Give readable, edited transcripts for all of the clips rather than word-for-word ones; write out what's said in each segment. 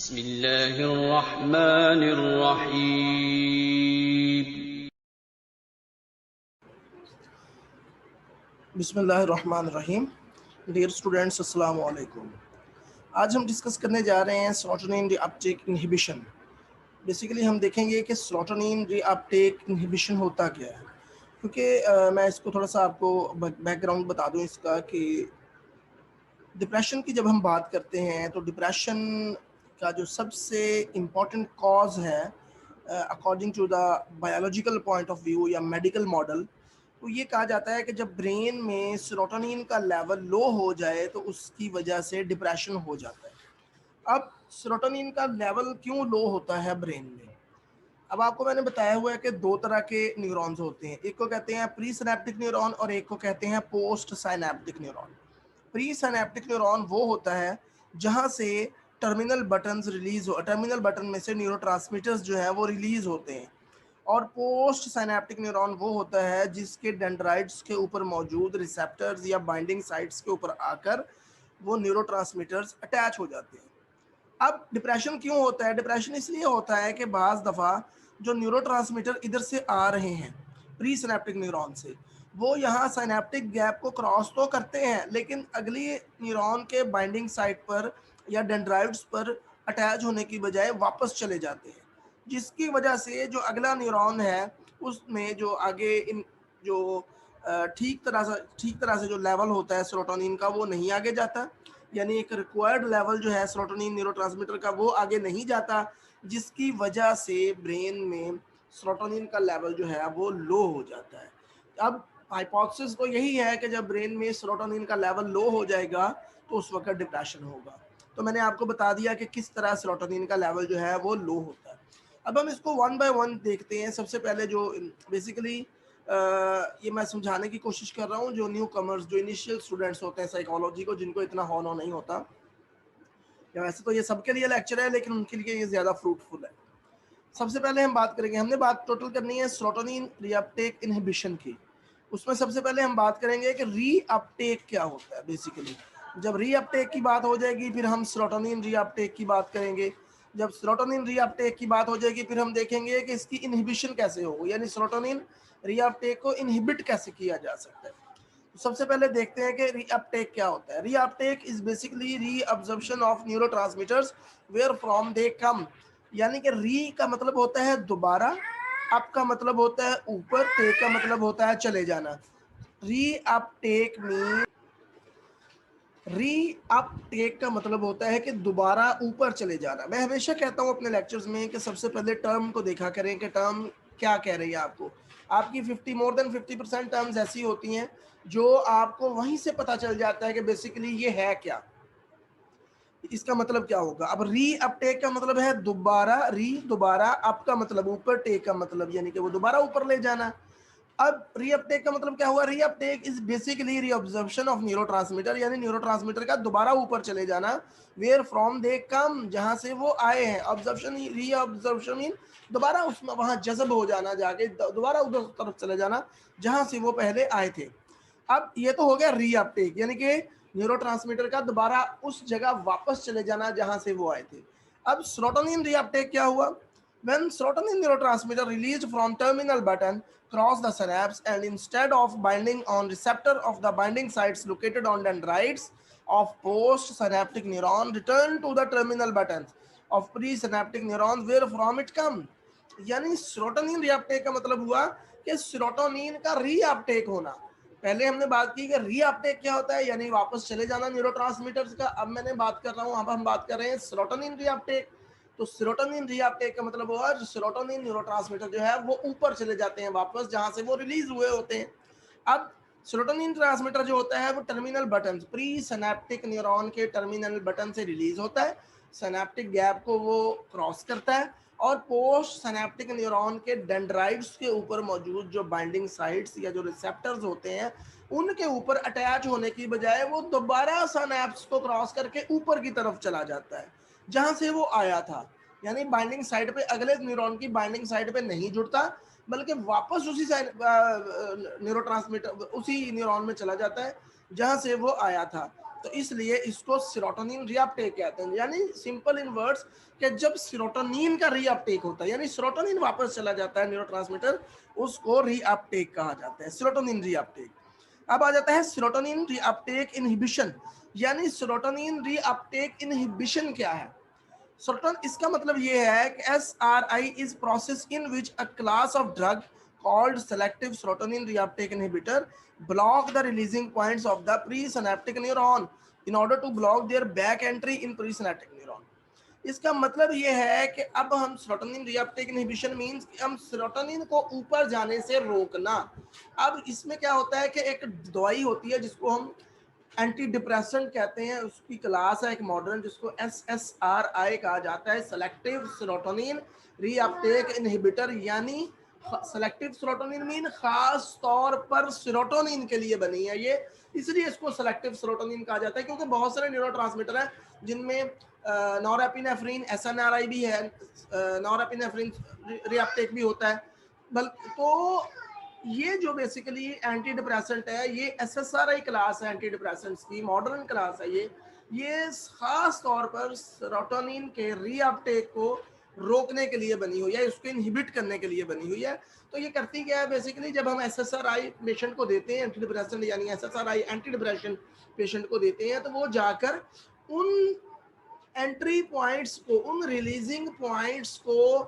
बिस्मिल्लाहिर्रहमानिर्रहीम। बिस्मिल्लाहिर्रहमानिर्रहीम। Dear students, अस्सलाम वालेकुम। आज हम डिस्कस करने जा रहे हैं सेरोटोनिन रीअपटेक इनहिबिशन। बेसिकली हम देखेंगे कि सेरोटोनिन रीअपटेक इनहिबिशन होता क्या है, क्योंकि मैं इसको थोड़ा सा आपको बैकग्राउंड बता दूं इसका कि डिप्रेशन की जब हम बात करते हैं तो डिप्रेशन का जो सबसे इम्पॉर्टेंट कॉज है according to the biological point of view या मेडिकल मॉडल, तो ये कहा जाता है कि जब ब्रेन में सेरोटोनिन का लेवल लो हो जाए तो उसकी वजह से डिप्रेशन हो जाता है। अब सेरोटोनिन का लेवल क्यों लो होता है ब्रेन में? अब आपको मैंने बताया हुआ है कि दो तरह के न्यूरॉन्स होते हैं, एक को कहते हैं प्री सिनेप्टिक न्यूरॉन और एक को कहते हैं post synaptic neuron. Pre synaptic neuron वो होता है जहां से टर्मिनल बटन में से न्यूरोट्रांसमीटर्स जो है वो रिलीज होते हैं, और पोस्ट साइनेप्टिक न्यूरॉन वो होता है जिसके डेंड्राइट्स के ऊपर मौजूद रिसेप्टर्स या बाइंडिंग साइट्स के ऊपर आकर वो न्यूरोट्रांसमीटर्स अटैच हो जाते हैं। अब डिप्रेशन क्यों होता है? डिप्रेशन इसलिए होता है कि बाज़ दफ़ा जो न्यूरोट्रांसमीटर इधर से आ रहे हैं प्री सिनेप्टिक न्यूरॉन से, वो यहाँ साइनेप्टिक गैप को क्रॉस तो करते हैं लेकिन अगली न्यूरॉन के बाइंडिंग साइट पर या डेंड्राइट्स पर अटैच होने की बजाय वापस चले जाते हैं, जिसकी वजह से जो अगला न्यूरॉन है उसमें जो आगे इन जो ठीक तरह से जो लेवल होता है सेरोटोनिन का वो नहीं आगे जाता, यानी एक रिक्वायर्ड लेवल जो है सेरोटोनिन न्यूरोट्रांसमीटर का वो आगे नहीं जाता, जिसकी वजह से ब्रेन में सेरोटोनिन का लेवल जो है वो लो हो जाता है। अब हाइपोथेसिस तो यही है कि जब ब्रेन में सेरोटोनिन का लेवल लो हो जाएगा तो उस वक्त डिप्रेशन होगा। तो मैंने आपको बता दिया कि किस तरह सेरोटोनिन का लेवल जो है वो लो होता है। अब हम इसको वन बाय वन देखते हैं। सबसे पहले जो बेसिकली ये मैं समझाने की कोशिश कर रहा हूँ जो न्यू कमर्स, जो इनिशियल स्टूडेंट्स होते हैं साइकोलॉजी को, जिनको इतना हॉनो नहीं होता, या वैसे तो ये सबके लिए लेक्चर है लेकिन उनके लिए ये ज़्यादा फ्रूटफुल है। सबसे पहले हम बात करेंगे, हमने बात टोटल करनी है सेरोटोनिन रीअपटेक इनहिबिशन की। उसमें सबसे पहले हम बात करेंगे कि रीअपटेक क्या होता है। बेसिकली जब रीअपटेक की बात हो जाएगी फिर हम सेरोटोनिन रीअपटेक की बात करेंगे। जब सेरोटोनिन रीअपटेक की बात हो जाएगी फिर हम देखेंगे कि इसकी इनहिबिशन कैसे हो, यानी सेरोटोनिन रीअपटेक को इनहिबिट कैसे किया जा सकता है। तो सबसे पहले देखते हैं कि रीअपटेक क्या होता है। Reuptake is basically reabsorption of neurotransmitters where from they come, यानी कि री का मतलब होता है दोबारा, अप का मतलब होता है ऊपर, टेक का मतलब होता है चले जाना। रीअपटेक में रीअपटेक का मतलब होता है कि दोबारा ऊपर चले जाना। मैं हमेशा कहता हूँ अपने लेक्चर्स में कि सबसे पहले टर्म को देखा करें कि टर्म क्या कह रही है आपको। आपकी 50% टर्म्स ऐसी होती हैं जो आपको वहीं से पता चल जाता है कि बेसिकली ये है क्या, इसका मतलब क्या होगा। अब री अपटेक का मतलब है दोबारा, दोबारा, अप का मतलब ऊपर, टेक का मतलब यानी कि वो दोबारा ऊपर ले जाना। अब रीअपटेक का मतलब क्या हुआ? Reuptake is basically reabsorption of neurotransmitter, यानी न्यूरोट्रांसमीटर का दोबारा ऊपर चले जाना। वेयर फ्रॉम दे कम, जहां से वो आए हैं। ऑब्जर्प्शन, रीअब्जॉर्प्शन मीन दोबारा उसमें वहां जज्ब हो जाना, जाके दोबारा उधर तरफ चले जाना जहां से वो पहले आए थे। अब ये तो हो गया रीअपटेक, यानी कि न्यूरोट्रांसमीटर का दोबारा उस जगह वापस चले जाना जहां से वो आए थे। अब सेरोटोनिन रीअपटेक क्या हुआ? When serotonin neurotransmitter released from terminal button cross the synapse and instead of binding on receptor of the binding sites located on dendrites of postsynaptic neuron return to the terminal buttons of presynaptic neurons where from it come। यानी serotonin reuptake का मतलब हुआ कि serotonin का reuptake होना। पहले हमने बात की कि रीअपटेक क्या होता है, यानी वापस चले जाना न्यूरोट्रांसमीटर्स का। अब मैंने बात कर रहा हूँ, अब हम बात कर रहे हैं सेरोटोनिन रीअपटेक। तो सेरोटोनिन रीअपटेक का मतलब हुआ सेरोटोनिन न्यूरोट्रांसमीटर जो है वो ऊपर चले जाते हैं वापस जहां से वो रिलीज हुए होते हैं। अब सेरोटोनिन ट्रांसमीटर जो होता है वो terminal button, pre synaptic neuron के टर्मिनल बटन से रिलीज होता है, सिनेप्टिक गैप को वो क्रॉस करता है और पोस्ट सिनेप्टिक न्यूरॉन के डेंड्राइट्स के ऊपर मौजूद जो बाइंडिंग साइट्स या जो रिसेप्टर्स होते हैं उनके ऊपर अटैच होने की बजाय वो दोबारा सिनेप्स को क्रॉस करके ऊपर की तरफ चला जाता है जहां से वो आया था। यानी बाइंडिंग साइट पे, अगले न्यूरॉन की बाइंडिंग साइट पे नहीं जुड़ता बल्कि वापस उसी न्यूरोट्रांसमीटर उसी न्यूरॉन में चला जाता है जहां से वो आया था। तो इसलिए इसको सेरोटोनिन रीअपटेक कहते हैं। यानी सिंपल इन वर्ड्स कि जब सेरोटोनिन का रीअपटेक होता है, यानी सेरोटोनिन वापस चला जाता है न्यूरोट्रांसमीटर, उसको रीअपटेक कहा जाता है, सेरोटोनिन रीअपटेक। अब आ जाता है सेरोटोनिन रीअपटेक इनहिबिशन, यानी सेरोटोनिन रीअपटेक इनहिबिशन क्या है? सेरोटोनिन, इसका मतलब ये है कि SRI is process in which a class of drug called selective serotonin reuptake inhibitor block the releasing points of the presynaptic neuron in order to block their back entry in presynaptic neuron। इसका मतलब ये है कि अब हम serotonin reuptake inhibition means कि हम serotonin को ऊपर जाने से रोकना। अब इसमें क्या होता है कि एक दवाई होती है जिसको हम एंटी डिप्रेसेंट कहते हैं, उसकी क्लास है एक मॉडर्न जिसको SSRI कहा जाता है, सेलेक्टिव सेरोटोनिन रीअपटेक इनहिबिटर। यानी सेलेक्टिव सेरोटोनिन मीन खास तौर पर सेरोटोनिन के लिए बनी है ये, इसलिए इसको सेलेक्टिव सेरोटोनिन कहा जाता है, क्योंकि बहुत सारे न्यूरोट्रांसमीटर हैं जिनमें नॉरएपिनेफ्रिन SNRI भी है, नॉरएपिनेफ्रिन रीअपटेक भी होता है। तो ये जो बेसिकली एंटी डिप्रेसेंट है, ये SSRI क्लास है एंटी डिप्रेसेंट्स की, मॉडर्न क्लास है ये खास तौर पर सेरोटोनिन के रीअपटेक को रोकने के लिए बनी हुई है, इसको इनहिबिट करने के लिए बनी हुई है। तो ये करती क्या है बेसिकली, जब हम SSRI पेशेंट को देते हैं एंटी डिप्रेसेंट, यानी SSRI एंटी डिप्रेशन पेशेंट को देते हैं, तो वो जाकर उन एंट्री पॉइंट्स को, उन रिलीजिंग पॉइंट्स को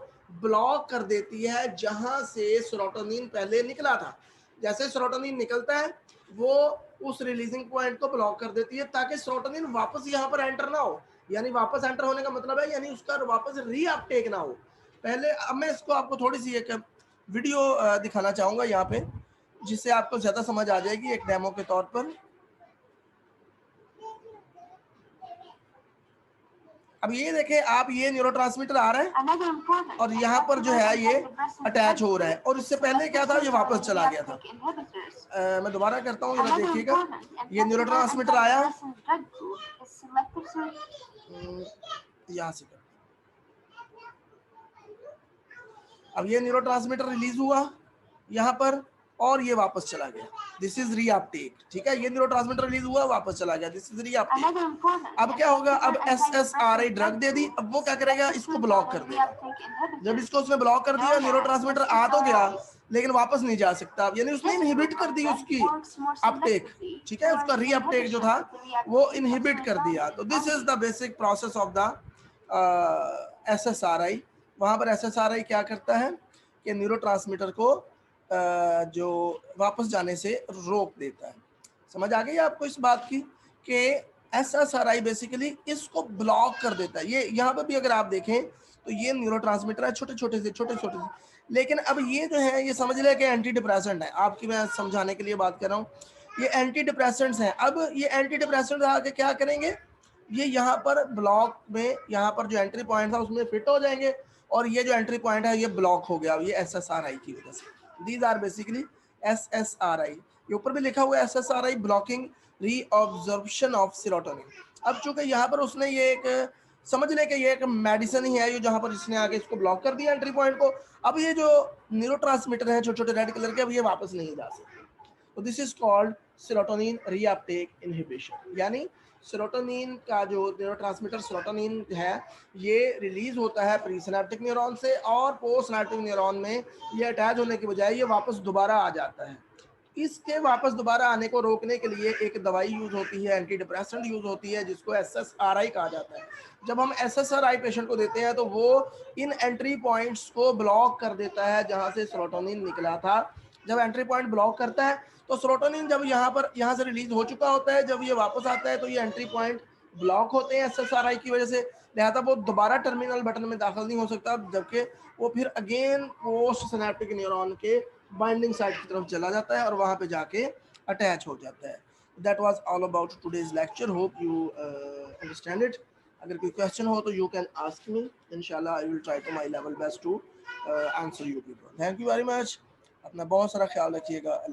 ब्लॉक कर देती है जहां से सेरोटोनिन पहले निकला था। जैसे सेरोटोनिन निकलता है वो उस रिलीजिंग पॉइंट को ब्लॉक कर देती है ताकि सेरोटोनिन वापस यहाँ पर एंटर ना हो। यानी वापस एंटर होने का मतलब है यानी उसका वापस रीअपटेक ना हो पहले। अब मैं इसको आपको थोड़ी सी एक वीडियो दिखाना चाहूंगा यहाँ पे, जिससे आपको ज्यादा समझ आ जाएगी एक डेमो के तौर पर। अब ये देखें आप, ये न्यूरोट्रांसमीटर आ रहा है और यहाँ पर जो है ये अटैच हो रहा है, और इससे पहले क्या था, ये वापस चला गया था। मैं दोबारा करता हूँ, जरा देखिएगा। ये न्यूरोट्रांसमीटर आया, यहाँ से कर, अब ये न्यूरोट्रांसमीटर रिलीज हुआ यहाँ पर और ये वापस चला गया, दिस इज रीअपटेक। ठीक है, ये न्यूरोट्रांसमीटर रिलीज हुआ वापस चला गया, दिस इज रीअपटेक। अब क्या होगा, अब SSRI ड्रग दे दी, अब वो क्या करेगा, इसको ब्लॉक कर देगा। जब इसको उसने ब्लॉक कर दिया, न्यूरोट्रांसमीटर आ तो गया लेकिन वापस नहीं जा सकता, यानी उसने इनहिबिट कर दी उसकी अपटेक। ठीक है, उसका रीअपटेक जो था वो इनहिबिट कर दिया। तो this is the basic process of the SSRI। वहां पर SSRI क्या करता है कि न्यूरोट्रांसमीटर को जो वापस जाने से रोक देता है। समझ आ गई आपको इस बात की कि SSRI बेसिकली इसको ब्लॉक कर देता है। ये यहाँ पर भी अगर आप देखें तो ये न्यूरोट्रांसमीटर है छोटे छोटे से, लेकिन अब ये जो है ये समझ लें कि एंटी डिप्रेसेंट है। आपकी मैं समझाने के लिए बात कर रहा हूँ, ये एंटी डिप्रेसेंट्स हैं। अब ये एंटी डिप्रेसेंट आके क्या करेंगे, ये यहाँ पर ब्लॉक में, यहाँ पर जो एंट्री पॉइंट था उसमें फिट हो जाएंगे, और ये जो एंट्री पॉइंट है ये ब्लॉक हो गया ये SSRI की वजह से। These are basically SSRI। ये ऊपर भी लिखा हुआ है SSRI blocking reabsorption of serotonin. अब चूंकि यहाँ पर उसने ये एक समझ ले कि ये एक मेडिसिन ही है, ये जहाँ पर इसने आगे इसको ब्लॉक कर दिया एंट्री पॉइंट को। अब ये जो न्यूरोट्रांसमीटर है छोटे छोटे रेड कलर के, अब ये वापस नहीं जा सकते। तो this is called serotonin reuptake inhibition. यानी सेरोटोनिन का जो न्यूरोट्रांसमीटर सेरोटोनिन है ये रिलीज होता है प्रीसिनेप्टिक न्यूरॉन से, और पोस्ट सिनेप्टिक न्यूरॉन में ये अटैच होने के बजाय ये वापस दोबारा आ जाता है। इसके वापस दोबारा आने को रोकने के लिए एक दवाई यूज होती है, एंटी डिप्रेसेंट यूज होती है, जिसको SSRI कहा जाता है। जब हम SSRI पेशेंट को देते हैं तो वो इन एंट्री पॉइंट्स को ब्लॉक कर देता है जहां से सेरोटोनिन निकला था। जब एंट्री पॉइंट ब्लॉक करता है तो सेरोटोनिन जब यहाँ से रिलीज हो चुका होता है, जब ये वापस आता है तो ये एंट्री पॉइंट ब्लॉक होते हैं SSRI की वजह से, लिहाजा वो दोबारा टर्मिनल बटन में दाखिल नहीं हो सकता, जबकि वो फिर अगेन पोस्ट सिनेप्टिक न्यूरॉन के बाइंडिंग साइट की तरफ चला जाता है और वहां पे जाके अटैच हो जाता है। That was all about today's lecture, hope you understand it. अगर कोई क्वेश्चन हो तो यू कैन आस्क मी, इंशाल्लाह I will try to my level best to answer you people. Thank you very much, अपना बहुत सारा ख्याल रखिएगा। अल्लाह।